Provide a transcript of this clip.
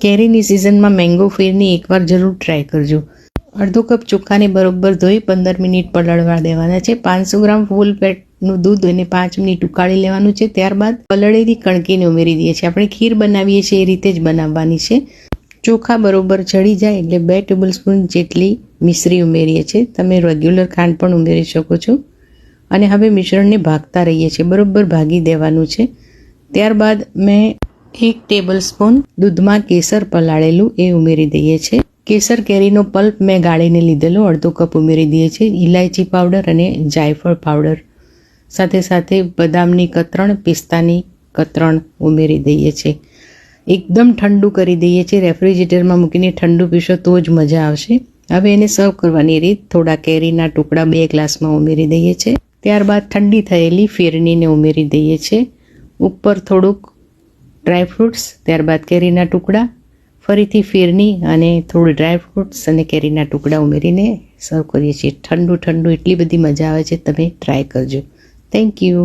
કેરીની સિઝનમાં મેંગો ફિરની એકવાર જરૂર ટ્રાય કરજો. અડધો કપ ચોખાને બરોબર ધોઈ 15 મિનિટ પલળવા દેવાના છે. 500 ગ્રામ ફૂલ પેટનું દૂધ એને 5 મિનિટ ઉકાળી લેવાનું છે. ત્યારબાદ પલળેલી કણકીને ઉમેરી દઈએ છીએ. આપણે ખીર બનાવીએ છીએ એ રીતે જ બનાવવાની છે. ચોખા બરોબર ચડી જાય એટલે 2 ટેબલસ્પૂન જેટલી મિશ્રી ઉમેરીએ છીએ. તમે રેગ્યુલર ખાંડ પણ ઉમેરી શકો છો. અને હવે મિશ્રણને ભાગતા રહીએ છીએ. બરોબર ભાગી દેવાનું છે. ત્યારબાદ મેં 1 ટેબલસ્પૂન દૂધમાં કેસર પલાળેલું એ ઉમેરી દઈએ છીએ. કેસર કેરીનો પલ્પ મેં ગાળીને લીધેલો અડધો કપ ઉમેરી દઈએ છીએ. ઇલાયચી પાવડર અને જાયફળ પાવડર સાથે સાથે બદામની કતરણ, પિસ્તાની કતરણ ઉમેરી દઈએ છીએ. એકદમ ઠંડુ કરી દઈએ છીએ. રેફ્રિજરેટરમાં મૂકીને ઠંડુ પીશો તો જ મજા આવશે. હવે એને સર્વ કરવાની રીત: થોડા કેરીના ટુકડા 2 ગ્લાસમાં ઉમેરી દઈએ છીએ. ત્યારબાદ ઠંડી થયેલી ફિરનીને ઉમેરી દઈએ છીએ. ઉપર થોડુંક ડ્રાયફ્રૂટ્સ, ત્યારબાદ કેરીના ટુકડા, ફરીથી ફિરની અને થોડું ડ્રાયફ્રૂટ્સ અને કેરીના ટુકડા ઉમેરીને સર્વ કરીએ છીએ. ઠંડુ ઠંડુ એટલી બધી મજા આવે છે, તમે ટ્રાય કરજો. Thank you.